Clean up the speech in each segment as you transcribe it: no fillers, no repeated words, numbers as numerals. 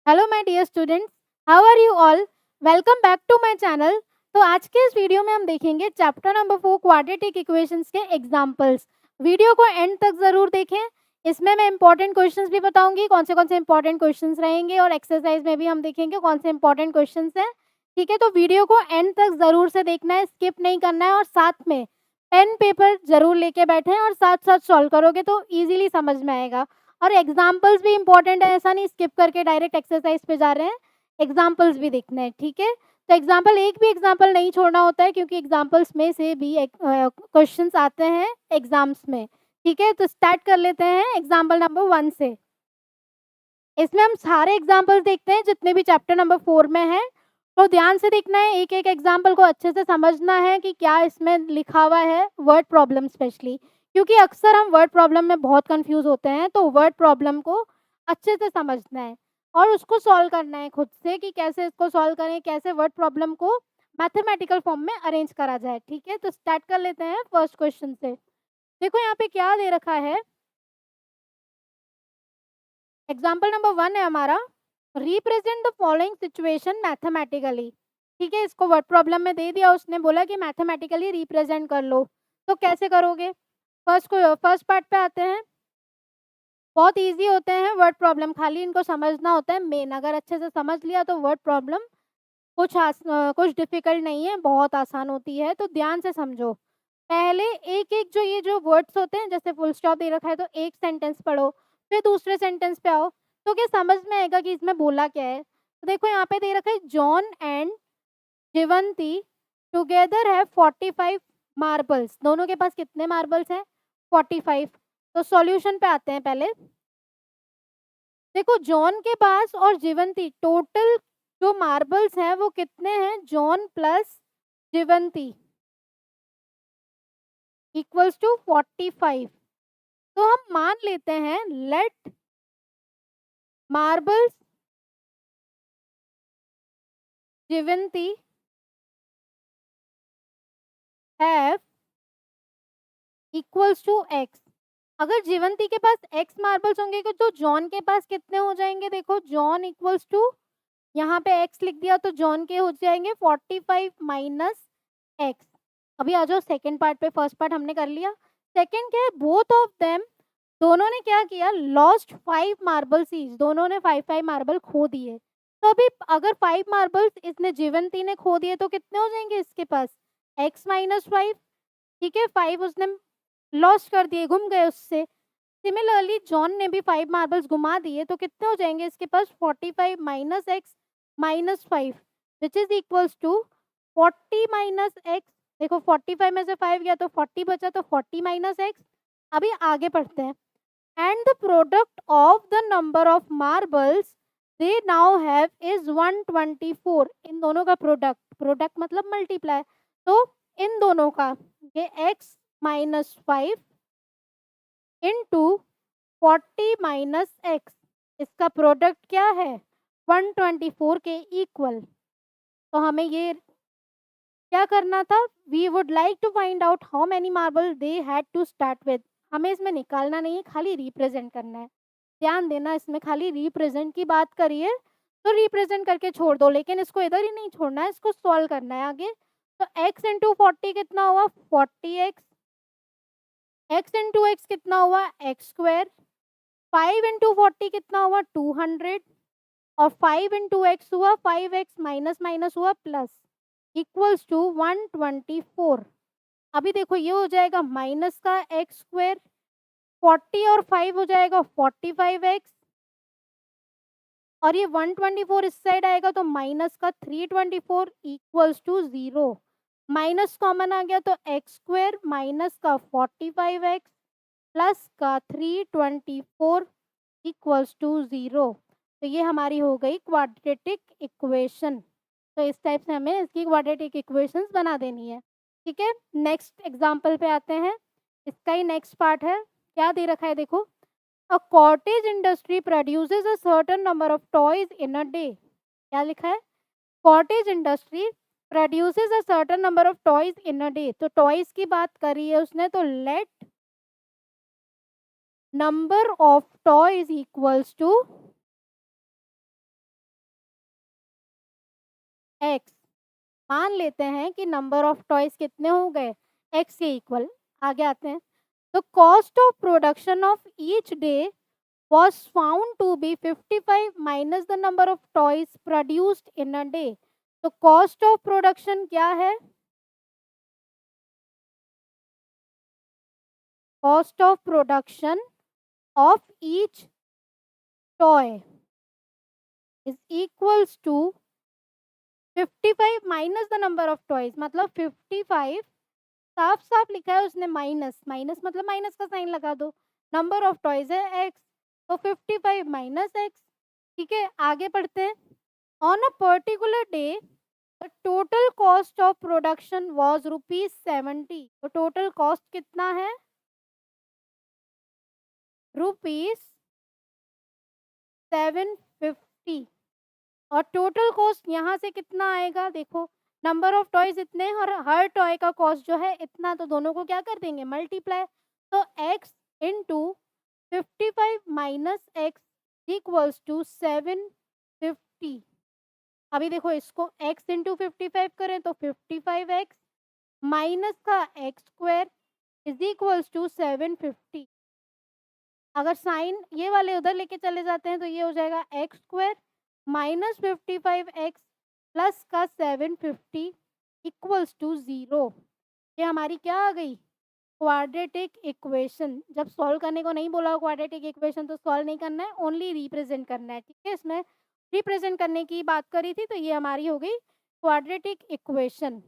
Hello my dear students, how are you all? Welcome back to my channel. तो आज के इस video में हम देखेंगे चैप्टर नंबर 4 क्वाड्रेटिक इक्वेशंस के एग्जांपल्स। वीडियो को एंड तक जरूर देखें। इसमें मैं इंपॉर्टेंट क्वेश्चंस भी बताऊंगी, कौन से इंपॉर्टेंट क्वेश्चंस रहेंगे, और एक्सरसाइज में भी हम देखेंगे कौन से इंपॉर्टेंट क्वेश्चंस हैं। ठीक है, तो वीडियो को एंड तक जरूर से देखना है, स्किप नहीं करना है, और साथ में पेन पेपर जरूर लेके बैठें और साथ साथ सॉल्व करोगे तो इजीली समझ में आएगा। और एग्जाम्पल्स भी इंपॉर्टेंट है, ऐसा नहीं स्किप करके डायरेक्ट एक्सरसाइज पे जा रहे हैं, एग्जाम्पल्स भी देखने हैं। ठीक है, तो एग्जाम्पल एक भी एग्जाम्पल नहीं छोड़ना होता है, क्योंकि एग्जाम्पल्स में से भी क्वेश्चंस आते हैं एग्जाम्स में। ठीक है, तो स्टार्ट कर लेते हैं एग्जाम्पल नंबर 1 से। इसमें हम सारे एग्जाम्पल्स देखते हैं जितने भी चैप्टर नंबर 4 में है। तो ध्यान से देखना है, एक एक एग्जाम्पल को अच्छे से समझना है कि क्या इसमें लिखा हुआ है, वर्ड प्रॉब्लम स्पेशली, क्योंकि अक्सर हम वर्ड प्रॉब्लम में बहुत कंफ्यूज होते हैं। तो वर्ड प्रॉब्लम को अच्छे से समझना है और उसको सॉल्व करना है खुद से कि कैसे इसको सॉल्व करें, कैसे वर्ड प्रॉब्लम को मैथमेटिकल फॉर्म में अरेंज करा जाए। ठीक है, तो स्टार्ट कर लेते हैं फर्स्ट क्वेश्चन से। देखो यहाँ पे क्या दे रखा है, एग्जाम्पल नंबर 1 है हमारा, represent the following situation mathematically. ठीक है, इसको वर्ड प्रॉब्लम में दे दिया, उसने बोला कि मैथमेटिकली रिप्रेजेंट कर लो। तो कैसे करोगे? फर्स्ट पार्ट पे आते हैं। बहुत इजी होते हैं वर्ड प्रॉब्लम, खाली इनको समझना होता है मेन। अगर अच्छे से समझ लिया तो वर्ड प्रॉब्लम कुछ डिफिकल्ट नहीं है, बहुत आसान होती है। तो ध्यान से समझो। पहले एक एक जो ये जो वर्ड्स होते हैं, जैसे फुल स्टॉप दे रखा है तो एक सेंटेंस पढ़ो, फिर दूसरे सेंटेंस पे आओ, तो क्या समझ में आएगा कि इसमें बोला क्या है। तो देखो यहाँ पे दे रखा है, जॉन एंड जिवंती टुगेदर है 45 मार्बल्स। दोनों के पास कितने मार्बल्स हैं? 45। तो सॉल्यूशन पे आते हैं पहले। देखो जॉन के पास और जीवंती टोटल जो मार्बल्स हैं वो कितने हैं? John plus Jeevanti equals to 45। तो हम मान लेते हैं, let marbles Jeevanti have equals to X. अगर जीवंती के पास एक्स मार्बल्स होंगे तो जॉन के पास कितने हो जाएंगे? देखो जॉन इक्वल्स टू, यहाँ पे एक्स लिख दिया तो जॉन के हो जाएंगे 45 माइनस एक्स। अभी आ जाओ सेकेंड पार्ट पे, फर्स्ट पार्ट हमने कर लिया। सेकेंड क्या है, बोथ ऑफ देम, दोनों ने क्या किया, लॉस्ट 5 मार्बल्स ईच, दोनों ने 5 मार्बल खो दिए। तो अभी अगर 5 मार्बल्स इसने जीवंती ने खो दिए तो कितने हो जाएंगे इसके पास? X minus 5। ठीक है, 5 उसने लॉस्ट कर दिए, गुम गए उससे। सिमिलरली जॉन ने भी 5 मार्बल्स घुमा दिए, तो कितने हो जाएंगे इसके पास? 45 minus x minus 5, which is equals to 40 minus x. देखो 45 में से 5 गया तो 40 बचा, तो 40 माइनस एक्स। अभी आगे पढ़ते हैं। And the product of the number of marbles they now have is 124। इन दोनों का प्रोडक्ट, प्रोडक्ट मतलब मल्टीप्लाई, तो इन दोनों का ये x minus 5 into 40 minus x, इसका प्रोडक्ट क्या है? 124 के इक्वल। तो हमें ये क्या करना था, we would like to find out how many marble they had to start with. हमें इसमें निकालना नहीं है, खाली रिप्रेजेंट करना है। ध्यान देना, इसमें खाली रिप्रेजेंट की बात करिए तो रिप्रेजेंट करके छोड़ दो, लेकिन इसको इधर ही नहीं छोड़ना है, इसको सॉल्व करना है आगे। तो x इंटू 40 कितना हुआ? 40x। x इंटू एक्स कितना हुआ? X square. 5 इंटू 40 कितना हुआ? 200। और 5 इंटू एक्स हुआ 5x, माइनस माइनस हुआ प्लस, इक्वल्स टू 124। अभी देखो ये हो जाएगा माइनस का एक्स स्क्वायर, 40 और 5 हो जाएगा 45x, और ये 124 इस साइड आएगा तो माइनस का 324 इक्वल्स टू 0। माइनस कॉमन आ गया तो एक्स स्क्वायर माइनस का 45x प्लस का 324 इक्वल्स टू 0। तो ये हमारी हो गई क्वाड्रेटिक इक्वेशन। तो इस टाइप से हमें इसकी क्वाड्रेटिक इक्वेशंस बना देनी है। ठीक है, नेक्स्ट एग्जाम्पल पे आते हैं। इसका ही नेक्स्ट पार्ट है। क्या दे रखा है देखो, a cottage industry produces a certain number of toys in a day. क्या लिखा है? Cottage industry produces a certain number of toys in a day. तो टॉयज की बात करी है उसने, तो let number of toys equals to मान लेते हैं कि नंबर ऑफ टॉयज कितने हो गए, x के इक्वल। आगे आते हैं। The cost of production of each day was found to be 55 minus the number of toys produced in a day. तो cost of production क्या है? Cost of production of each toy is equals to 55 minus the number of toys, मतलब 55 साफ साफ लिखा है उसने minus, minus मतलब माइनस का साइन लगा दो। नंबर ऑफ टॉयज है x, तो 55 माइनस x। ठीक है, आगे पढ़ते हैं। On a particular day the total cost of production was ₹70। तो टोटल कॉस्ट कितना है? ₹750। और टोटल कॉस्ट यहाँ से कितना आएगा? देखो, नंबर ऑफ टॉयज इतने हैं और हर टॉय का कॉस्ट जो है इतना, तो दोनों को क्या कर देंगे? मल्टीप्लाई। तो x into 55 minus x equals to 750। अभी देखो, इसको x इंटू 55 करें तो 55x माइनस का x square is equals to 750। अगर साइन ये वाले उधर लेके चले जाते हैं तो ये हो जाएगा x square minus 55x plus का 750 इक्वल्स टू 0। ये हमारी क्या आ गई? Quadratic equation. जब सॉल्व करने को नहीं बोला क्वाड्रेटिक इक्वेशन तो सॉल्व नहीं करना है, ओनली रिप्रेजेंट करना है। ठीक है, इसमें रिप्रेजेंट करने की बात करी थी, तो ये हमारी हो गई क्वाड्रेटिक इक्वेशन।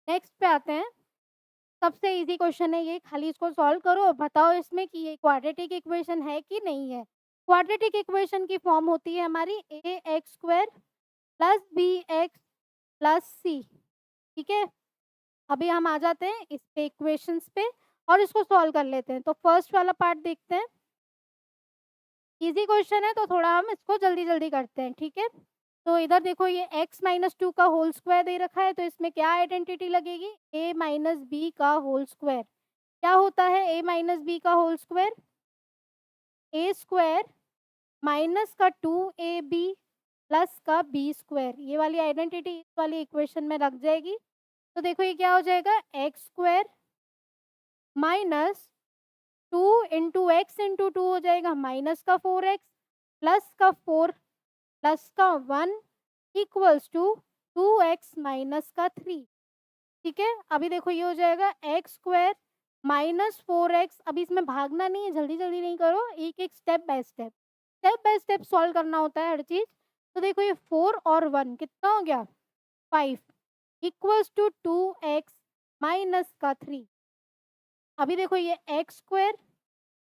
नेक्स्ट पे आते हैं। सबसे इजी क्वेश्चन है ये, खाली इसको सॉल्व करो और बताओ इसमें कि ये क्वाड्रेटिक इक्वेशन है कि नहीं है। क्वाड्रेटिक इक्वेशन की फॉर्म होती है हमारी A X square plus B X plus C. ठीक है, अभी हम आ जाते हैं इस पे इक्वेशंस पे और इसको सॉल्व कर लेते हैं। तो फर्स्ट वाला पार्ट देखते हैं। इजी क्वेश्चन है तो थोड़ा हम इसको जल्दी जल्दी करते हैं। ठीक है, तो इधर देखो, ये x माइनस टू का होल स्क्वायर दे रखा है, तो इसमें क्या आइडेंटिटी लगेगी? a माइनस बी का होल स्क्वायर। क्या होता है a माइनस बी का होल स्क्वायर? ए स्क्वायर माइनस का 2ab प्लस का बी स्क्वायर। ये वाली आइडेंटिटी इस वाली इक्वेशन में लग जाएगी। तो देखो ये क्या हो जाएगा? X square minus 2 into x into two हो जाएगा माइनस का 4x प्लस का 4 प्लस का 1 इक्वल्स टू 2x माइनस का 3। ठीक है, अभी देखो ये हो जाएगा एक्स स्क्वायर माइनस 4x। अभी इसमें भागना नहीं है, जल्दी जल्दी नहीं करो, एक एक स्टेप बाय स्टेप सॉल्व करना होता है हर चीज। तो देखो ये 4 और 1 कितना हो गया? 5 इक्वल्स टू 2x माइनस का 3। अभी देखो ये एक्स स्क्वायर,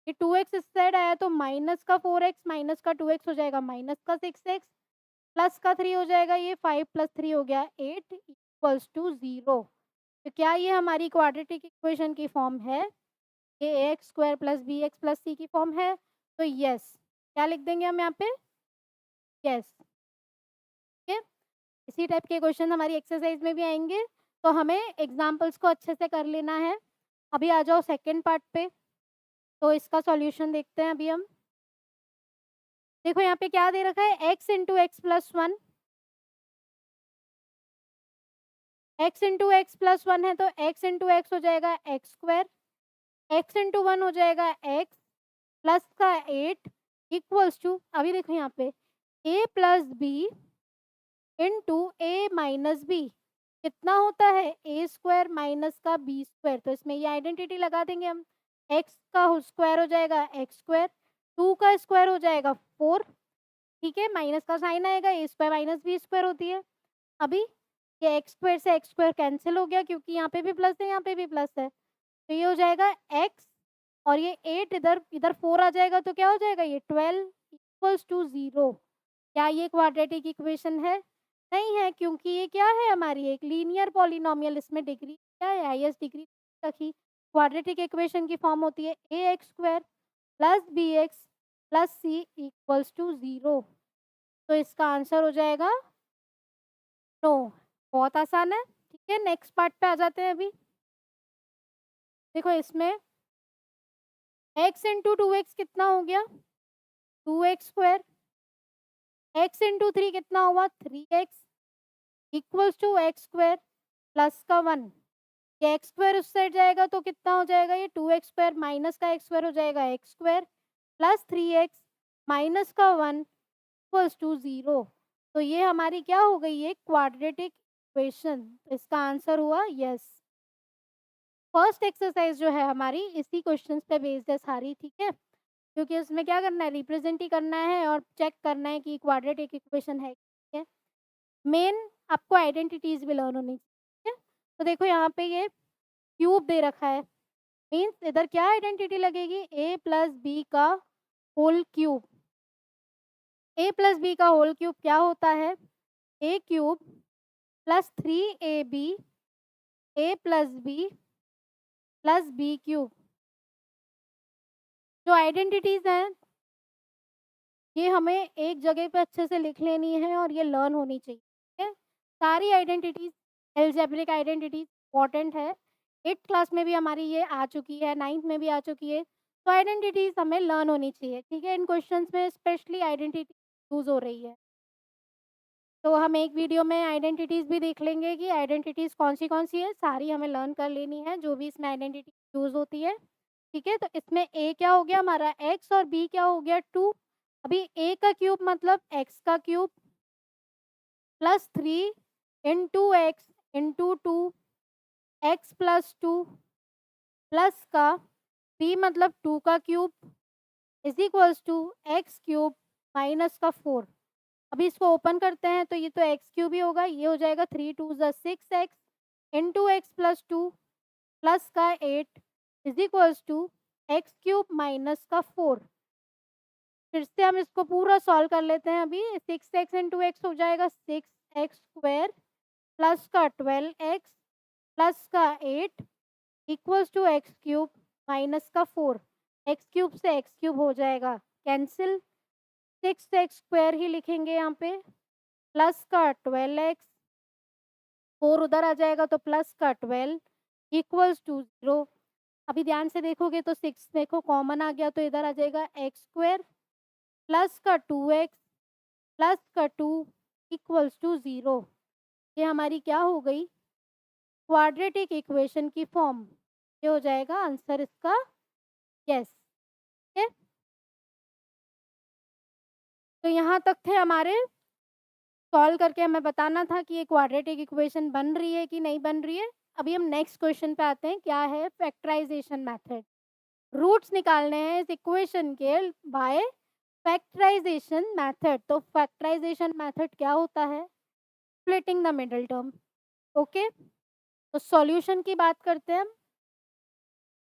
ये 2x इस साइड आया तो माइनस का 4x माइनस का 2x हो जाएगा माइनस का 6x प्लस का 3 हो जाएगा, ये 5 प्लस 3 हो गया 8 इक्वल्स टू 0। तो क्या ये हमारी क्वाड्रेटिक इक्वेशन की फॉर्म है? ये A X square plus B X plus C की फॉर्म है। तो यस, क्या लिख देंगे हम यहाँ पे? यस। ठीक है, इसी टाइप के क्वेश्चन हमारी एक्सरसाइज में भी आएंगे, तो हमें एग्जाम्पल्स को अच्छे से कर लेना है। अभी आ जाओ सेकेंड पार्ट पे, तो इसका सॉल्यूशन देखते हैं अभी हम। देखो यहाँ पे क्या दे रखा है? x into x plus one. X into x plus one है तो x इंटू एक्स हो जाएगा x square, x into one हो जाएगा x प्लस का 8 इक्वल्स टू, अभी देखो यहाँ पे a plus b into a minus b कितना होता है? ए स्क्वायर माइनस का बी स्क्वायर। तो इसमें ये आइडेंटिटी लगा देंगे हम। x का स्क्वायर हो जाएगा एक्स स्क्वायर, 2 का स्क्वायर हो जाएगा 4। ठीक है, माइनस का साइन आएगा, ए स्क्वायर माइनस बी स्क्वायर होती है। अभी ये एक्स स्क्वायर से एक्स स्क्वायर कैंसिल हो गया क्योंकि यहाँ पे भी प्लस है यहाँ पे भी प्लस है, तो ये हो जाएगा x और ये 8 इधर इधर 4 आ जाएगा तो क्या हो जाएगा? ये 12 इक्वल्स टू 0। क्या ये क्वाड्रेटिक इक्वेशन है? नहीं है, क्योंकि ये क्या है? हमारी एक लीनियर पॉलिनोमियल। इसमें डिग्री क्या है? हाईएस्ट डिग्री रखी। क्वाड्रेटिक इक्वेशन की फॉर्म होती है A X square plus B X plus C equals to 0। तो इसका आंसर हो जाएगा नो। बहुत आसान है। ठीक है, नेक्स्ट पार्ट पे आ जाते हैं अभी। देखो इसमें x इंटू 2x कितना हो गया? 2x square. x इंटू 3 कितना हुआ? 3x equals to x square plus का 1, ये एक्स स्क्वायर उस साइड जाएगा तो कितना हो जाएगा, ये 2x स्क्वायर माइनस का एक्स स्क्वायर हो जाएगा x square plus 3x minus का 1 इक्वल्स टू 0। तो ये हमारी क्या हो गई, ये क्वाड्रेटिक इक्वेशन। इसका आंसर हुआ यस। फर्स्ट एक्सरसाइज जो है हमारी इसी क्वेश्चंस पे बेस्ड है सारी, ठीक है, क्योंकि उसमें क्या करना है, रिप्रेजेंट ही करना है और चेक करना है कि क्वाड्रेटिक इक्वेशन है, ठीक है। मेन आपको आइडेंटिटीज भी लर्न होनी चाहिए, ठीक है। तो देखो यहाँ पे ये क्यूब दे रखा है, मीन्स इधर क्या आइडेंटिटी लगेगी, ए प्लस बी का whole cube. A plus B का होल क्यूब क्या होता है, A cube plus 3ab A plus B plus B cube. जो आइडेंटिटीज हैं ये हमें एक जगह पे अच्छे से लिख लेनी है और ये लर्न होनी चाहिए, ठीक है। सारी आइडेंटिटीज, एल्जेब्रिक आइडेंटिटीज इंपॉर्टेंट है, 8th क्लास में भी हमारी ये आ चुकी है, 9th में भी आ चुकी है। तो आइडेंटिटीज हमें लर्न होनी चाहिए, ठीक है। इन क्वेश्चंस में स्पेशली आइडेंटिटी यूज हो रही है। तो हम एक वीडियो में आइडेंटिटीज भी देख लेंगे कि आइडेंटिटीज कौन सी है, सारी हमें लर्न कर लेनी है जो भी इसमें आइडेंटिटी यूज होती है, ठीक है। तो इसमें ए क्या हो गया हमारा एक्स और बी क्या हो गया 2। अभी ए का क्यूब मतलब एक्स का cube plus 3 into x into 2 x plus 2 plus का 3 मतलब 2 का cube is equals to x cube minus का 4। अभी इसको ओपन करते हैं तो ये तो एक्स क्यूब ही होगा, ये हो जाएगा 3 2 6 x into x plus 2 plus का 8 is equals to x cube minus का 4। फिर से हम इसको पूरा सॉल्व कर लेते हैं। अभी 6x इंटू एक्स हो जाएगा 6x स्क्वायर प्लस का 12x प्लस का 8 equals to x cube minus का 4। एक्स क्यूब से एक्स क्यूब हो जाएगा कैंसिल, 6x स्क्वायर ही लिखेंगे यहाँ पे प्लस का 12x, 4 उधर आ जाएगा तो प्लस का 12 इक्वल्स टू 0। अभी ध्यान से देखोगे तो 6 देखो कॉमन आ गया तो इधर आ जाएगा एक्स स्क्वायर प्लस का 2x प्लस का 2 इक्वल्स टू 0। ये हमारी क्या हो गई, क्वाड्रेटिक इक्वेशन की फॉर्म। ये हो जाएगा आंसर इसका यस, ठीक है। तो यहाँ तक थे हमारे, सॉल्व करके हमें बताना था कि ये क्वाड्रेटिक इक्वेशन बन रही है कि नहीं बन रही है। अभी हम नेक्स्ट क्वेश्चन पे आते हैं, क्या है फैक्टराइजेशन मेथड। रूट्स निकालने हैं इस इक्वेशन के बाय फैक्टराइजेशन मेथड। तो फैक्टराइजेशन मेथड क्या होता है, splitting the middle term, okay. तो सॉल्यूशन की बात करते हैं हम।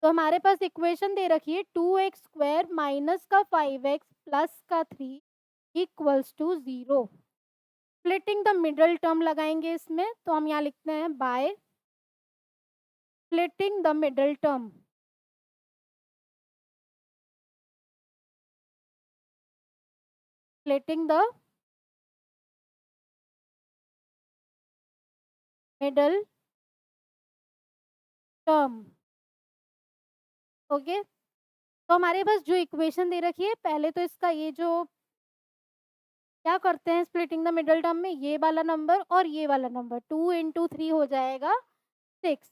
तो हमारे पास इक्वेशन दे रखी है 2x स्क्वायर माइनस का 5x प्लस का 3 equals to 0। Splitting the middle term लगाएंगे इसमें, तो हम यहाँ लिखते हैं by splitting the middle term. Splitting the middle term, okay. तो हमारे पास जो इक्वेशन दे रखी है, पहले तो इसका ये जो क्या करते हैं स्प्लिटिंग द मिडल टर्म में, ये वाला नंबर और ये वाला नंबर 2 इंटू 3 हो जाएगा 6।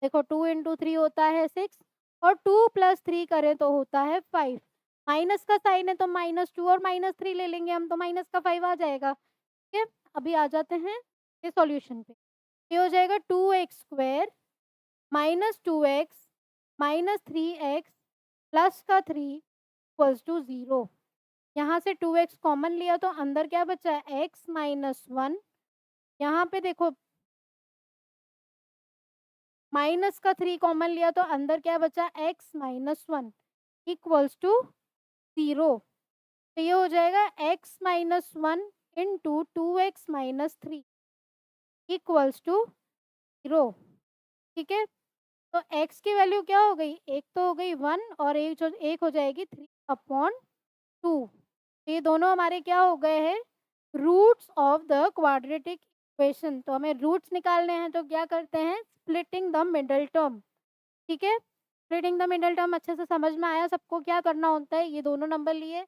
देखो 2 इंटू 3 होता है 6 और 2 प्लस 3 करें तो होता है 5। माइनस का साइन है तो -2 और -3 ले लेंगे हम तो माइनस का 5 आ जाएगा, ठीक है। अभी आ जाते हैं ये सॉल्यूशन पे। ये हो जाएगा 2x square minus 2x minus 3x plus का 3 इक्वल्स टू 0। यहाँ से 2x कॉमन लिया तो अंदर क्या बचा, x माइनस 1। यहाँ पे देखो माइनस का 3 कॉमन लिया तो अंदर क्या बचा, x माइनस 1 इक्वल्स टू 0। तो ये हो जाएगा x minus 1 into 2x minus 3 equals to 0, ठीक है। तो x की वैल्यू क्या हो गई, एक तो हो गई 1 और एक हो जाएगी 3/2। ये दोनों हमारे क्या हो गए हैं, roots of the quadratic equation. तो हमें रूट्स निकालने हैं तो क्या करते हैं, स्प्लिटिंग द मिडल टर्म, ठीक है। स्प्लिटिंग द मिडल टर्म अच्छे से समझ में आया सबको, क्या करना होता है, ये दोनों नंबर लिए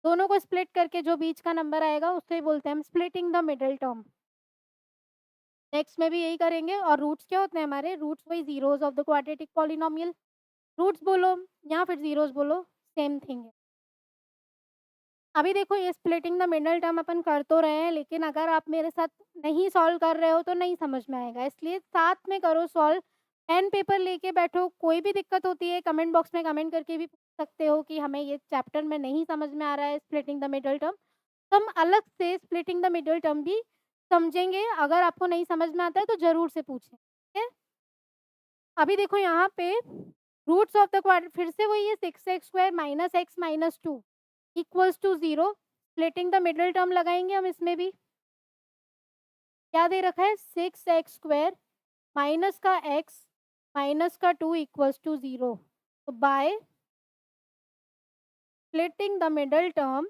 दोनों को स्प्लिट करके जो बीच का नंबर आएगा उससे बोलते हैं हम splitting the middle term. Next में भी यही करेंगे और रूट्स क्या होते हैं हमारे? रूट्स वही zeros of the quadratic polynomial. Roots बोलो या फिर ज़ीरोज़ बोलो, सेम थिंग है। अभी देखो ये स्प्लिटिंग द मिडल टर्म अपन कर तो रहे हैं, लेकिन अगर आप मेरे साथ नहीं सॉल्व कर रहे हो तो नहीं समझ में आएगा, इसलिए साथ में करो सॉल्व। पेन पेपर लेके बैठो, कोई भी दिक्कत होती है कमेंट बॉक्स में कमेंट करके भी पूछ सकते हो कि हमें ये चैप्टर में नहीं समझ में आ रहा है स्प्लिटिंग द मिडल टर्म, तो हम अलग से स्प्लिटिंग द मिडल टर्म भी समझेंगे। अगर आपको नहीं समझ में आता है तो ज़रूर से पूछें, ठीक है? अभी देखो यहाँ पे रूट्स ऑफ द क्वाड्र फिर से वही है 6x² minus x minus 2 equals to 0। Splitting the middle term लगाएंगे हम इसमें भी। क्या दे रखा है? 6x² माइनस का x माइनस का 2 इक्वल्स टू 0। तो by splitting the middle term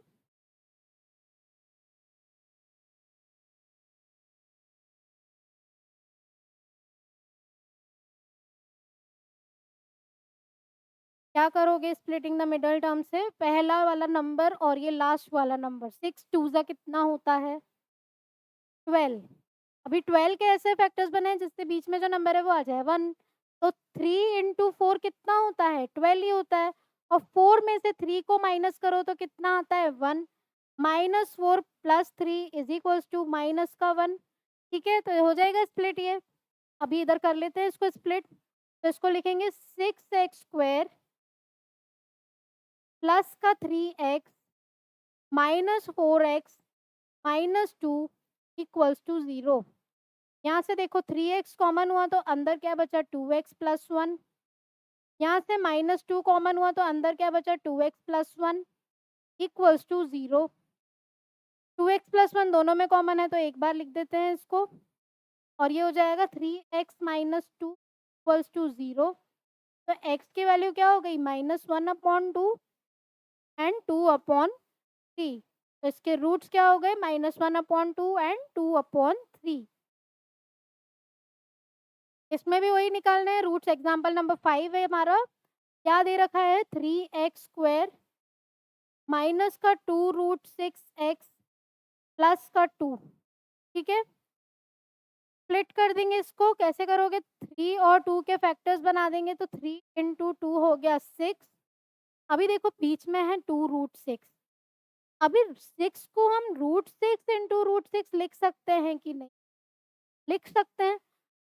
क्या करोगे? स्प्लिटिंग द मिडल टर्म से पहला वाला नंबर और ये लास्ट वाला नंबर 6 2 जा कितना होता है? 12। अभी 12 के ऐसे फैक्टर्स बने हैं जिससे बीच में जो नंबर है वो आ जाए 1। तो 3 इंटू 4 कितना होता है? 12 ही होता है। और 4 में से 3 को माइनस करो तो कितना आता है? 1। Minus 4 plus 3 is equals to minus का 1। ठीक है, तो ये हो जाएगा स्प्लिट ये। अभी इधर कर लेते हैं इसको स्प्लिट। तो इसको लिखेंगे 6x² प्लस का 3x minus 4x minus 2 equals to 0। यहाँ से देखो 3x कॉमन हुआ तो अंदर क्या बचा? 2x plus 1। यहाँ से माइनस 2 कॉमन हुआ तो अंदर क्या बचा? 2x plus 1 equals to 0। 2x plus 1 दोनों में कॉमन है तो एक बार लिख देते हैं इसको और ये हो जाएगा 3x माइनस 2 इक्वल्स टू 0। तो x की वैल्यू क्या हो गई? -1/2 एंड 2/3। तो इसके रूट्स क्या हो गए? -1/2 एंड 2/3। इसमें भी वही निकालना है रूट्स। एग्जाम्पल नंबर 5 है हमारा। क्या दे रखा है? 3x² माइनस का 2√6x प्लस का 2। ठीक है, स्प्लिट कर देंगे इसको। कैसे करोगे? 3 और 2 के फैक्टर्स बना देंगे तो 3 इंटू 2 हो गया 6। अभी देखो बीच में है 2√6। अभी 6 को हम √6 इंटू √6 लिख सकते हैं कि नहीं? लिख सकते हैं।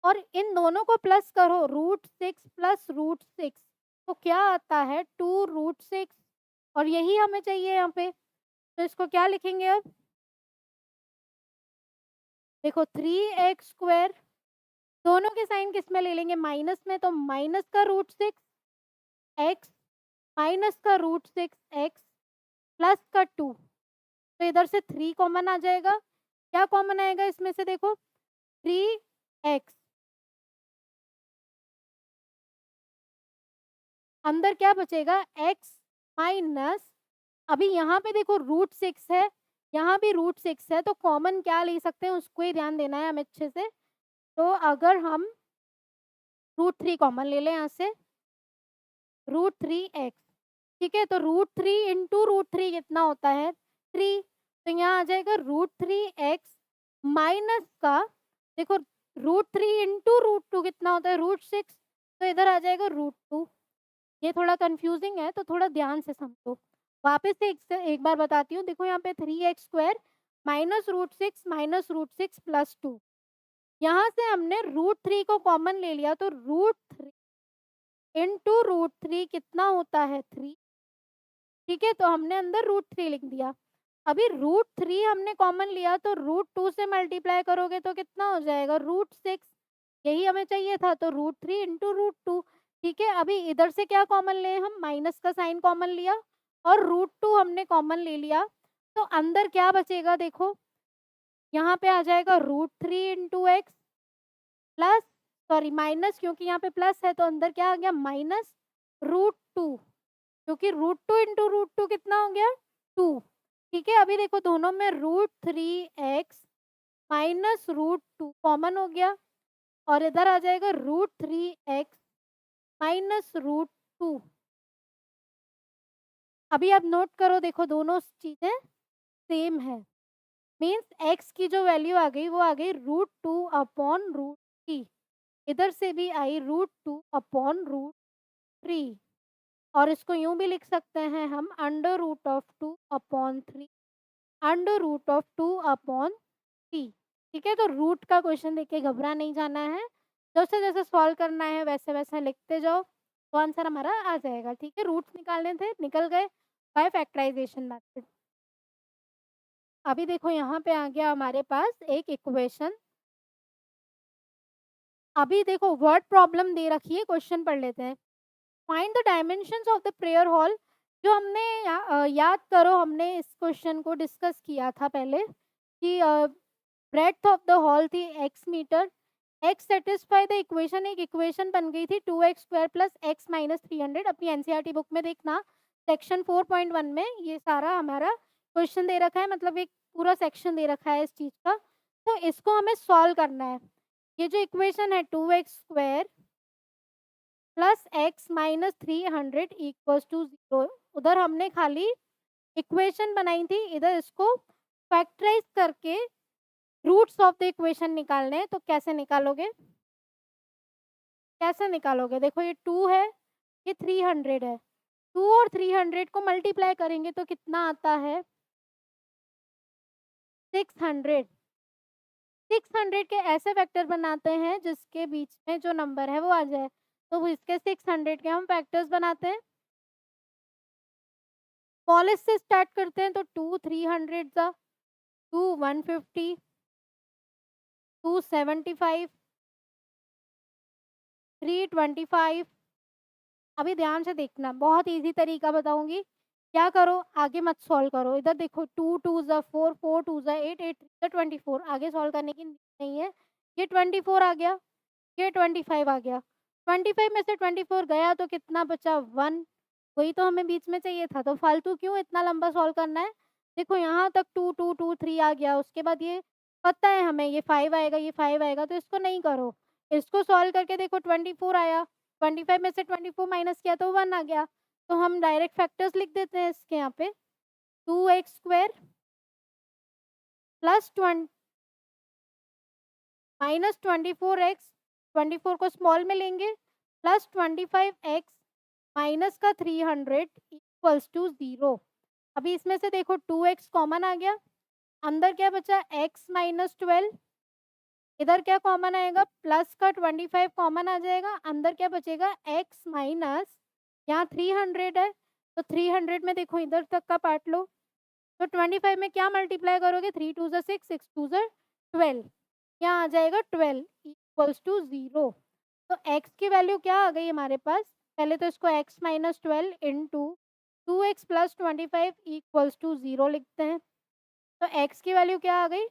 और इन दोनों को प्लस करो, √6 प्लस √6 तो क्या आता है? 2√6। और यही हमें चाहिए यहाँ पे। तो इसको क्या लिखेंगे अब? देखो 3x² दोनों के साइन किस में ले लेंगे? माइनस में, तो माइनस का √6x माइनस का √6x प्लस का 2। तो इधर से 3 कॉमन आ जाएगा। क्या कॉमन आएगा इसमें से? देखो 3x अंदर क्या बचेगा? x माइनस, अभी यहाँ पे देखो √6 है, यहाँ भी √6 है, तो कॉमन क्या ले सकते हैं उसको ही ध्यान देना है हमें अच्छे से। तो अगर हम √3 कॉमन ले लें यहाँ से, √3x। ठीक है, तो √3 इंटू √3 कितना होता है? 3। तो यहाँ आ जाएगा √3x माइनस का, देखो √3 इंटू √2 कितना होता है? √6। तो इधर आ जाएगा √2। ये थोड़ा कंफ्यूजिंग है तो थोड़ा ध्यान से समझो। वापस से एक बार बताती हूँ। देखो यहाँ पे 3x² माइनस √6 प्लस 2। यहाँ से हमने √3 को कॉमन ले लिया तो √3 इंटू √3 कितना होता है? 3। ठीक है, तो हमने अंदर √3 लिख दिया। अभी √3 हमने कॉमन लिया तो √2 से मल्टीप्लाई करोगे तो कितना हो जाएगा? √6। यही हमें चाहिए था, तो √3 इंटू √2। ठीक है, अभी इधर से क्या कॉमन लें हम? माइनस का साइन कॉमन लिया और √2 हमने कॉमन ले लिया। तो अंदर क्या बचेगा? देखो यहाँ पे आ जाएगा √3 into x plus, sorry minus, क्योंकि यहाँ पे प्लस है तो अंदर क्या आ गया? माइनस √2, क्योंकि √2 इंटू √2 कितना हो गया? 2। ठीक है, अभी देखो दोनों में √3x माइनस √2 कॉमन हो गया और इधर आ जाएगा √3x माइनस √2। अभी आप नोट करो, देखो दोनों चीजें सेम है। मीन्स x की जो वैल्यू आ गई वो आ गई √2/√3। इधर से भी आई √2/√3 और इसको यूं भी लिख सकते हैं हम √2/3 √2/3। ठीक है, तो रूट का क्वेश्चन देख के घबरा नहीं जाना है। जैसे जैसे सॉल्व करना है वैसे वैसे लिखते जाओ तो आंसर हमारा आ जाएगा। ठीक है, रूट्स निकालने थे, निकल गए बाय फैक्टराइजेशन मेथड। अभी देखो यहाँ पे आ गया हमारे पास एक इक्वेशन। अभी देखो वर्ड प्रॉब्लम दे रखी है, क्वेश्चन पढ़ लेते हैं। Find the dimensions of the prayer hall. जो हमने याद करो, हमने इस क्वेश्चन को डिस्कस किया था पहले कि ब्रेड्थ ऑफ द हॉल थी x metre. x satisfy the equation, एक इक्वेशन बन गई थी 2x² प्लस x माइनस 300। अपनी एनसीईआरटी बुक में देखना सेक्शन 4.1 में ये सारा हमारा क्वेश्चन दे रखा है, मतलब एक पूरा सेक्शन दे रखा है इस चीज का। तो इसको हमें सॉल्व करना है। ये जो इक्वेशन है 2x² plus x minus 300 equals to 0, उधर हमने खाली इक्वेशन बनाई थी, इधर इसको फैक्टराइज करके रूट्स ऑफ द इक्वेशन निकालने हैं। तो कैसे निकालोगे, कैसे निकालोगे? देखो ये 2 है, ये 300 है। 2 और 300 को मल्टीप्लाई करेंगे तो कितना आता है? 600। 600 के ऐसे फैक्टर बनाते हैं जिसके बीच में जो नंबर है वो आ जाए। तो इसके 600 के हम फैक्टर्स बनाते हैं। स्मॉलेस्ट से स्टार्ट करते हैं तो 2 300 ज़ा, 2 150, 2 75, 3 25। अभी ध्यान से देखना, बहुत इजी तरीका बताऊंगी। क्या करो, आगे मत सॉल्व करो। इधर देखो 2 2 ज़ा 4, 4 2 ज़ा 8, 8 3 ज़ा 24। आगे सॉल्व करने की नहीं है। ये 24 आ गया, ये 25 आ गया। 25 में से 24 गया तो कितना बचा? 1। वही तो हमें बीच में चाहिए था, तो फालतू क्यों इतना लंबा सॉल्व करना है। देखो यहाँ तक 2 2 2 3 आ गया, उसके बाद ये पता है हमें ये 5 आएगा, ये 5 आएगा, तो इसको नहीं करो। इसको सॉल्व करके देखो 24 आया, 25 में से 24 माइनस किया तो 1 आ गया। तो हम डायरेक्ट फैक्टर्स लिख देते हैं इसके यहाँ पे, 2x² प्लस माइनस 24x, 24 को स्मॉल में लेंगे, प्लस 25x माइनस का 300 इक्वल्स टू 0। अभी इसमें से देखो 2x कॉमन आ गया, अंदर क्या बचा? x minus 12। इधर क्या कॉमन आएगा? प्लस का 25 कॉमन आ जाएगा, अंदर क्या बचेगा? x माइनस, यहाँ 300 है तो 300 में देखो इधर तक का पार्ट लो। तो 25 में क्या मल्टीप्लाई करोगे? 3 2 ज़ा 6, 6 2 ज़ा 12, यहाँ आ जाएगा 12 इक्वल्स टू 0। तो x की वैल्यू क्या आ गई हमारे पास? पहले तो इसको x minus 12 into 2x plus 25 equals to 0 लिखते हैं। तो x की वैल्यू क्या आ गई?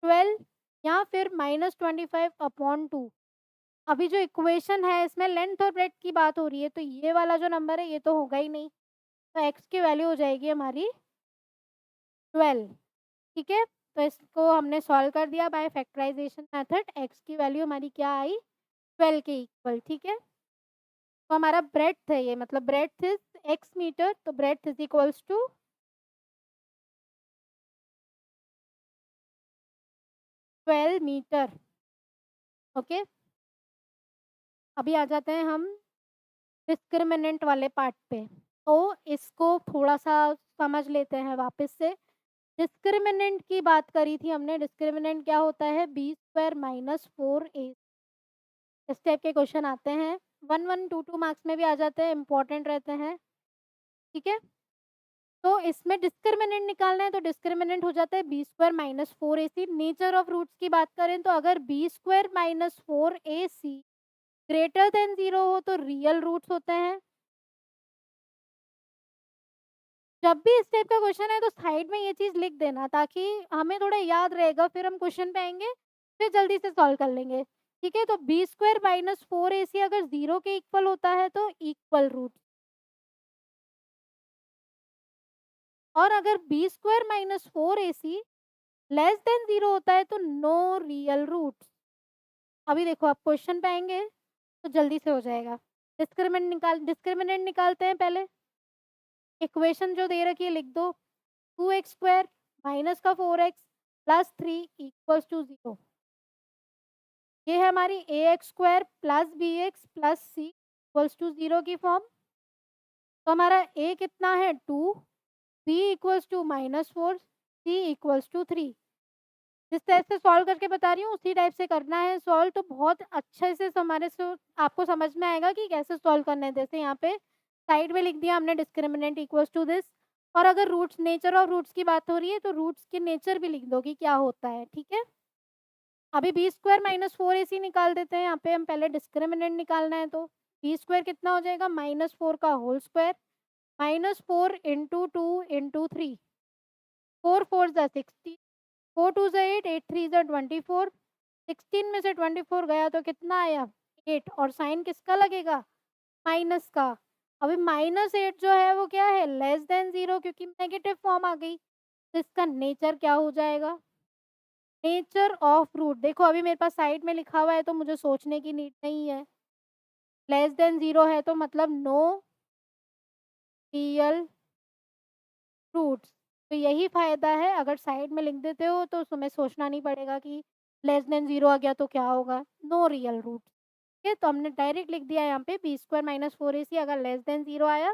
12 या फिर माइनस 25/2। अभी जो इक्वेशन है इसमें लेंथ और ब्रेड्थ की बात हो रही है, तो ये वाला जो नंबर है ये तो होगा ही नहीं। तो x की वैल्यू हो जाएगी हमारी 12। ठीक है, तो इसको हमने सॉल्व कर दिया बाय फैक्टराइजेशन मेथड। x की वैल्यू हमारी क्या आई? 12 के इक्वल। ठीक है, तो हमारा ब्रेड्थ है ये, मतलब ब्रेड्थ इज x मीटर, तो breadth is equals to 12 metre. Okay, अभी आ जाते हैं हम डिस्क्रिमिनेंट वाले पार्ट पे। तो इसको थोड़ा सा समझ लेते हैं वापस से। डिस्क्रिमिनेंट की बात करी थी हमने। डिस्क्रिमिनेंट क्या होता है? b² minus 4a। इस टाइप के क्वेश्चन आते हैं, 1 1 2 2 मार्क्स में भी आ जाते हैं, इंपॉर्टेंट रहते हैं। ठीक है, तो इसमें डिस्क्रिमिनेंट निकालना है तो डिस्क्रिमिनेंट हो जाता है b² minus 4ac। Nature of roots की बात करें तो अगर b² minus 4ac greater than 0 हो तो रियल रूट्स होते हैं। जब भी इस टाइप का क्वेश्चन है तो साइड में ये चीज लिख देना ताकि हमें थोड़ा याद रहेगा, फिर हम क्वेश्चन पे आएंगे फिर जल्दी से सॉल्व कर लेंगे। ठीक है, तो b² माइनस 4ac अगर 0 के इक्वल होता है तो इक्वल रूट, और अगर b² minus 4ac less than 0 होता है तो नो रियल रूट्स। अभी देखो आप क्वेश्चन पे आएंगे तो जल्दी से हो जाएगा। डिस्क्रिमिनेंट निकालते हैं पहले। इक्वेशन जो दे रखी है लिख दो, 2x² माइनस का 4x प्लस 3 इक्वल्स टू 0। ये है हमारी ax² plus bx plus c equals to 0 की फॉर्म। तो हमारा a कितना है 2, b equals to -4, c equals to 3। जिस टाइप से सॉल्व करके बता रही हूँ उसी टाइप से करना है सॉल्व, तो बहुत अच्छे से हमारे से आपको समझ में आएगा कि कैसे सॉल्व करना है। जैसे यहाँ पे साइड में लिख दिया हमने डिस्क्रिमिनेंट इक्वल्स टू दिस, और अगर रूट्स नेचर ऑफ रूट्स की बात हो रही है तो रूट्स के नेचर भी लिख दो कि क्या होता है, ठीक है। अभी b² -4ac निकाल देते हैं। यहाँ पे हम पहले डिस्क्रिमिनेंट निकालना है, तो b² कितना हो जाएगा -4 का होल स्क्वायर, -4 इंटू 2 इंटू 3, 4 4 16, 4 2 8, 8 3 24, 16 में से 24 गया तो कितना आया 8, और साइन किसका लगेगा माइनस का। अभी -8 जो है वो क्या है लेस देन 0, क्योंकि नेगेटिव फॉर्म आ गई। तो इसका नेचर क्या हो जाएगा, नेचर ऑफ रूट। देखो अभी मेरे पास साइड में लिखा हुआ है तो मुझे सोचने की नीड नहीं है। लेस देन 0 है तो मतलब नो रियल रूट्स। तो यही फ़ायदा है, अगर साइड में लिख देते हो तो तुम्हें सोचना नहीं पड़ेगा कि लेस देन 0 आ गया तो क्या होगा, नो रियल रूट्स। ठीक है, तो हमने डायरेक्ट लिख दिया यहाँ पे b² -4ac अगर लेस देन 0 आया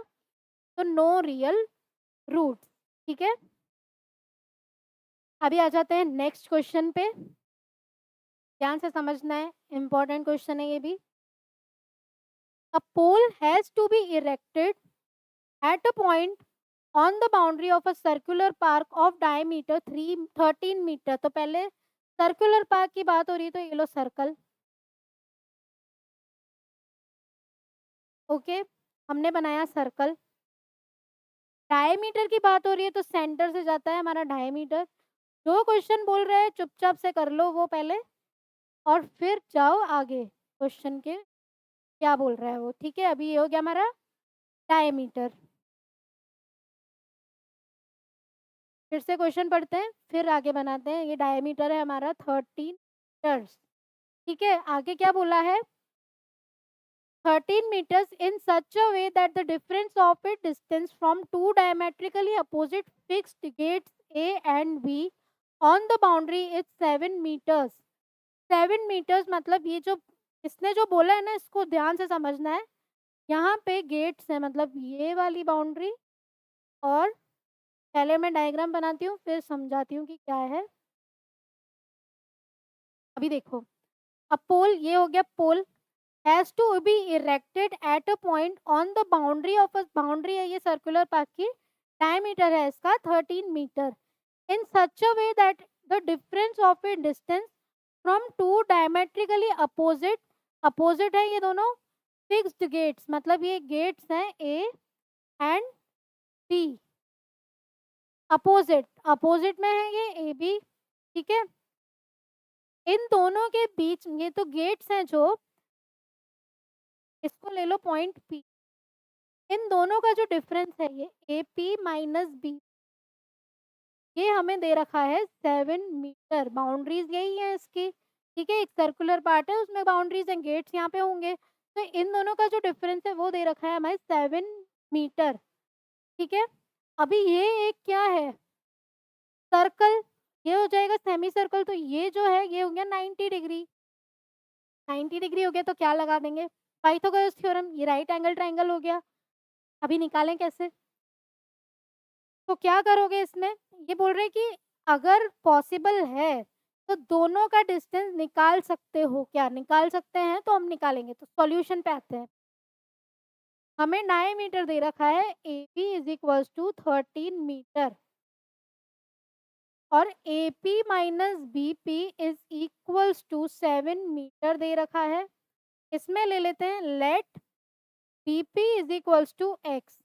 तो नो रियल रूट्स। ठीक है, अभी आ जाते हैं नेक्स्ट क्वेश्चन पे। ध्यान से समझना है, इम्पोर्टेंट क्वेश्चन है ये भी। A pole has to be erected at a point on the boundary of a circular park of diameter 13 metre. तो पहले सर्कुलर पार्क की बात हो रही है तो ये लो सर्कल, ओके, हमने बनाया सर्कल। डायमीटर की बात हो रही है तो सेंटर से जाता है हमारा डायमीटर। जो क्वेश्चन बोल रहे हैं चुपचाप से कर लो वो पहले, और फिर जाओ आगे क्वेश्चन के क्या बोल रहा है वो। ठीक है, अभी ये हो गया हमारा डायमीटर। फिर से क्वेश्चन पढ़ते हैं फिर आगे बनाते हैं। ये डायमीटर है हमारा 13 मीटर्स। ठीक है, आगे क्या बोला है 13 meters in such a way that the difference of its distance from two diametrically opposite fixed gates A and B on the boundary is 7 meters। 7 meters मतलब ये जो इसने जो बोला है ना इसको ध्यान से समझना है। यहाँ पे गेट्स है मतलब ये वाली बाउंड्री, और पहले मैं डायग्राम बनाती हूँ फिर समझाती हूँ कि क्या है। अभी देखो, अब पोल ये हो गया, pole has to be erected at a point on the boundary of a boundary है ये सर्कुलर पाथ की, डायमीटर है इसका 13 metre, in such a way that the difference of a distance from two diametrically opposite, opposite है ये दोनों fixed gates, मतलब ये गेट्स हैं A and B, opposite opposite में है ये ए बी। ठीक है, इन दोनों के बीच ये तो गेट्स हैं जो, इसको ले लो पॉइंट पी, इन दोनों का जो डिफरेंस है ये ए पी माइनस बी, ये हमें दे रखा है 7 मीटर। बाउंड्रीज यही है इसकी। ठीक है, एक सर्कुलर पार्ट है उसमें बाउंड्रीज एंड गेट्स यहाँ पे होंगे, तो इन दोनों का जो डिफरेंस है वो दे रखा है हमें 7 मीटर। ठीक है, अभी ये एक क्या है सर्कल, ये हो जाएगा सेमी सर्कल, तो ये जो है ये हो गया 90 डिग्री। 90 डिग्री हो गया तो क्या लगा देंगे पाइथागोरस थ्योरम, ये राइट एंगल ट्राइंगल हो गया। अभी निकालें कैसे, तो क्या करोगे इसमें, ये बोल रहे हैं कि अगर पॉसिबल है तो दोनों का डिस्टेंस निकाल सकते हो, क्या निकाल सकते हैं, तो हम निकालेंगे। तो सॉल्यूशन पे आते हैं। हमें डायमीटर दे रखा है A B is equals to 13 metre, और A P minus B P is equals to 7 metre दे रखा है। इसमें ले लेते हैं let B P is equals to X.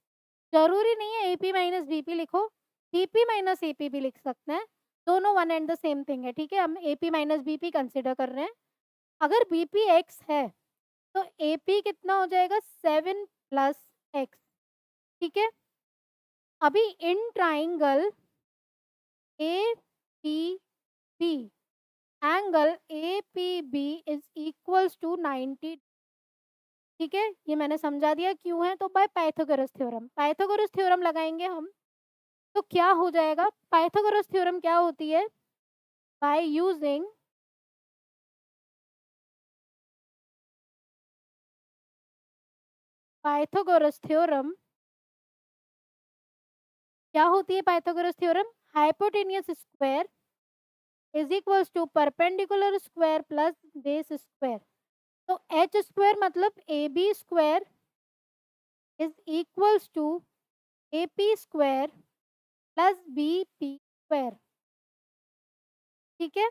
जरूरी नहीं है एपी माइनस बीपी लिखो, बीपी माइनस एपी भी लिख सकते हैं, दोनों one and the same thing है। ठीक है, हम एपी माइनस बीपी कंसिडर कर रहे हैं। अगर बीपी एक्स है तो एपी कितना हो जाएगा 7 प्लस एक्स। ठीक है, अभी in triangle A P B angle A P B is equals to 90। ठीक है, ये मैंने समझा दिया क्यों है, तो by Pythagoras theorem, Pythagoras theorem लगाएंगे हम। तो क्या हो जाएगा, पाइथागोरस थ्योरम क्या होती है, by using पाइथागोरस थ्योरम। क्या होती है Pythagoras theorem? Hypotenuse square is equals to perpendicular square plus base square. तो एच स्क्वायर मतलब A B square is equals to A P square plus B P square. ठीक है,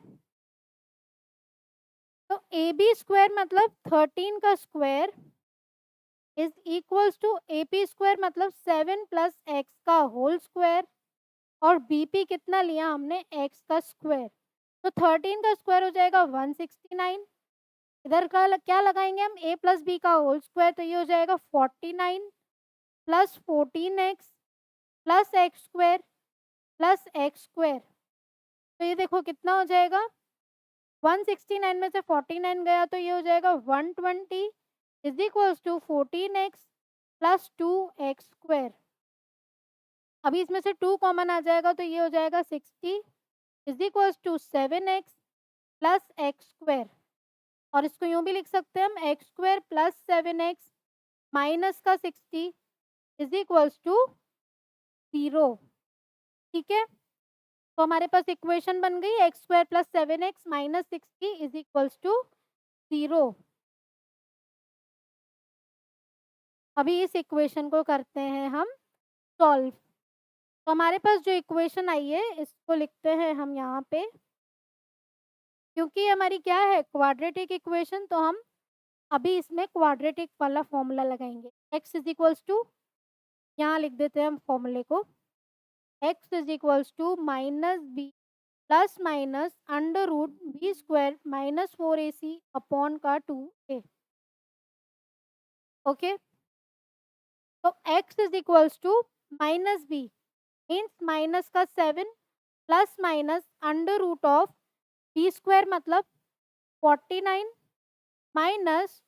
तो A B square मतलब 13 का square is equals to A P square मतलब 7 plus x का whole square, और बी पी कितना लिया हमने? एक्स का स्क्वायर। तो 13 का स्क्वायर हो जाएगा 169। इधर का क्या लगाएंगे हम? ए प्लस बी का होल स्क्वायर, तो ये हो जाएगा 49 plus 14x plus x square plus x square. तो ये देखो कितना हो जाएगा, 169 में से 49 गया तो ये हो जाएगा 120 is equals to 14x plus 2x square. अभी इसमें से 2 कॉमन आ जाएगा तो ये हो जाएगा 60 is equals to 7x plus x square. और इसको यूं भी लिख सकते हैं हम, x square plus 7x minus का 60 इज इक्वल्स टू 0। ठीक है, तो हमारे पास इक्वेशन बन गई x square plus 7x minus 60 is equals to 0। अभी इस इक्वेशन को करते हैं हम सॉल्व। तो हमारे पास जो इक्वेशन आई है इसको लिखते हैं हम यहाँ पे, क्योंकि हमारी क्या है क्वाड्रेटिक इक्वेशन, तो हम अभी इसमें क्वाड्रेटिक वाला फॉर्मूला लगाएंगे। x इज इक्वल्स टू, यहाँ लिख देते हैं हम फॉर्मूले को, x is equals to minus b plus minus under root b square minus 4ac upon का 2a। ओके, तो x is equals to minus b means minus का 7 plus minus under root of b square मतलब 49 minus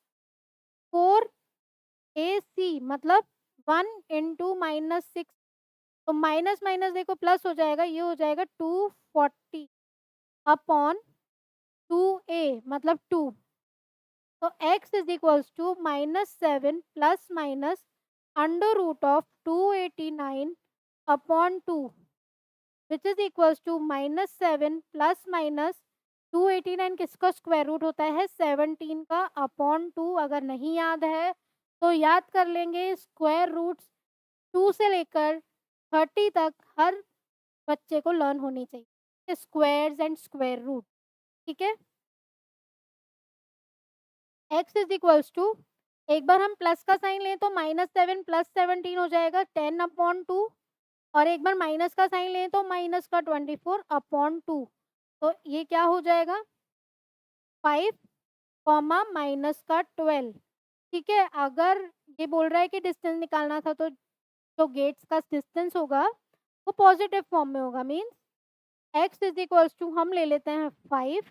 4ac मतलब 1 into minus 6। तो minus minus देखो plus हो जाएगा, ये हो जाएगा 240 अपॉन 2a मतलब 2। तो x is equals to -7 plus minus under root of 289 upon 2 which is equals to -7 plus minus 289 किसका स्क्वायर रूट होता है? 17 का अपॉन 2। अगर नहीं याद है तो याद कर लेंगे, स्क्वायर रूट्स 2 से लेकर 30 तक हर बच्चे को लर्न होनी चाहिए, स्क्वायर्स एंड स्क्वायर रूट। ठीक है, x इज इक्वल्स टू, एक बार हम प्लस का साइन लें तो -7 प्लस 17 हो जाएगा 10 अपॉन 2, और एक बार माइनस का साइन लें तो माइनस का 24 अपॉन 2। तो ये क्या हो जाएगा 5 कॉमा माइनस का 12। ठीक है, अगर ये बोल रहा है कि डिस्टेंस निकालना था तो जो गेट्स का डिस्टेंस होगा वो पॉजिटिव फॉर्म में होगा, means x is equals to हम ले लेते हैं 5।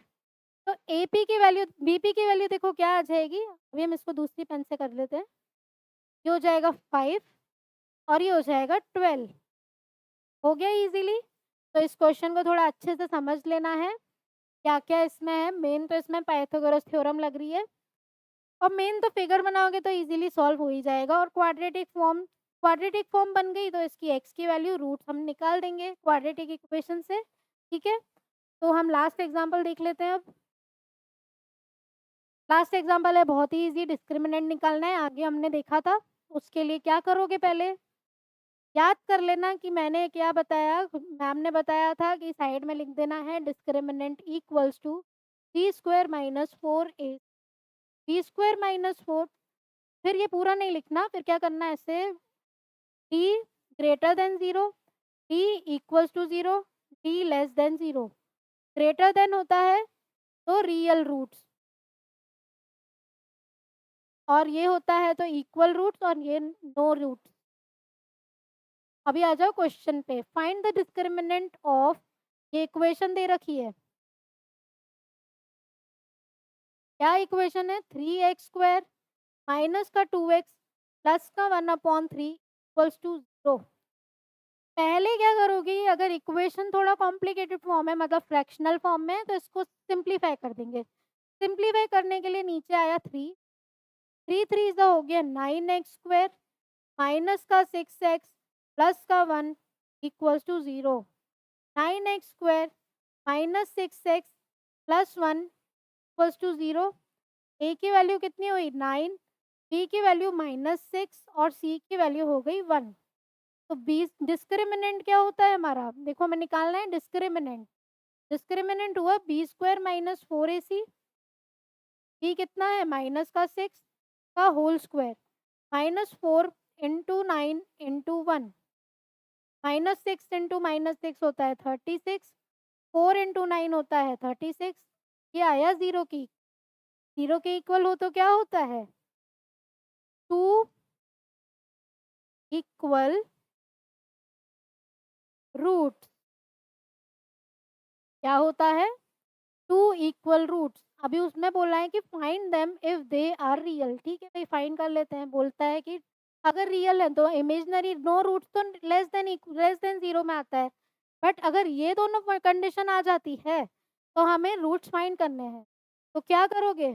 तो AP की वैल्यू BP की वैल्यू देखो क्या आ जाएगी, अभी हम इसको दूसरी पेन से कर लेते हैं। ये हो जाएगा 5 और ये हो जाएगा 12। हो गया इजीली। तो इस क्वेश्चन को थोड़ा अच्छे से समझ लेना है क्या क्या इसमें है। मेन तो इसमें पाइथागोरस थ्योरम लग रही है, और मेन तो फिगर बनाओगे तो इजीली सॉल्व हो ही जाएगा। और क्वाड्रेटिक फॉर्म बन गई तो इसकी x की वैल्यू रूट हम निकाल देंगे क्वाड्रेटिक इक्वेशन से। ठीक है, तो हम लास्ट एग्जाम्पल देख लेते हैं। अब लास्ट एग्जाम्पल है बहुत ही इजी, डिस्क्रिमिनेंट निकालना है, आगे हमने देखा था। उसके लिए क्या करोगे, पहले याद कर लेना कि मैंने क्या बताया। मैम ने बताया था कि साइड में लिख देना है discriminant equals to b square minus 4a, b square minus 4। फिर ये पूरा नहीं लिखना, फिर क्या करना है, ऐसे D greater than 0, D equals to 0, D less than 0। Greater than होता है तो रियल रूट्स, और ये होता है तो इक्वल रूट्स, और ये नो रूट्स। अभी आ जाओ क्वेश्चन पे, फाइंड द डिस्क्रिमिनेंट ऑफ, ये इक्वेशन दे रखी है। क्या इक्वेशन है? 3x स्क्वायर माइनस का 2x प्लस का 1 अपॉन 3 इक्वल्स टू 0। पहले क्या करोगी, अगर इक्वेशन थोड़ा कॉम्प्लिकेटेड फॉर्म है मतलब फ्रैक्शनल फॉर्म में है तो इसको सिंप्लीफाई कर देंगे। सिंप्लीफाई करने के लिए नीचे आया 3, 3 3 ज़ा हो गया 9x स्क्वायर माइनस का 6x प्लस का 1 equals to 0। 9x square minus 6x plus 1 equals to 0। A की वैल्यू कितनी हुई 9, बी की वैल्यू -6 और सी की वैल्यू हो गई 1। तो बी डिस्क्रिमिनेंट क्या होता है हमारा, देखो हमें निकालना है डिस्क्रिमिनेंट। डिस्क्रिमिनेंट हुआ b square minus 4ac, b कितना है माइनस का 6 का whole square -4 into 9 into 1, -6 into -6 होता है 36, 4 इंटू 9 होता है 36। ये आया 0 की, 0 के इक्वल हो तो क्या होता है 2 इक्वल रूट, क्या होता है 2 इक्वल रूट्स। अभी उसमें बोला है कि find them if they are real. ठीक है भाई, फाइंड कर लेते हैं। बोलता है कि अगर रियल है तो इमेजिनरी नो रूट्स तो लेस देन 0 में आता है, बट अगर ये दोनों कंडीशन आ जाती है तो हमें रूट्स फाइंड करने हैं। तो क्या करोगे,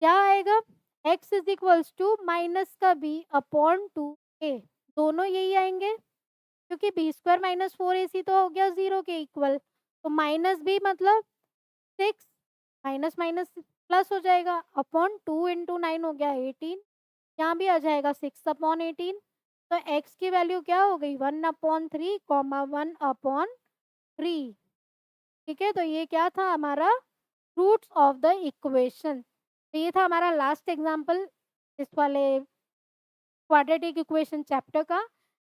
क्या आएगा x is equals to minus का b अपॉन 2a, दोनों यही आएंगे क्योंकि बी स्क्वायर माइनस 4ac तो हो गया 0 के इक्वल। तो माइनस b मतलब 6, माइनस माइनस प्लस हो जाएगा अपॉन 2 इंटू 9 हो गया 18, यहाँ भी आ जाएगा 6 अपॉन 18। तो x की वैल्यू क्या हो गई 1 अपॉन 3 कॉमा 1 अपॉन 3। ठीक है, तो ये क्या था हमारा रूट्स ऑफ द इक्वेशन। तो ये था हमारा लास्ट एग्जाम्पल इस वाले क्वाड्रेटिक इक्वेशन चैप्टर का।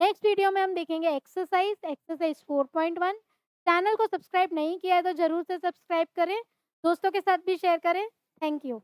नेक्स्ट वीडियो में हम देखेंगे एक्सरसाइज 4.1। चैनल को सब्सक्राइब नहीं किया है तो जरूर से सब्सक्राइब करें, दोस्तों के साथ भी शेयर करें। Thank you.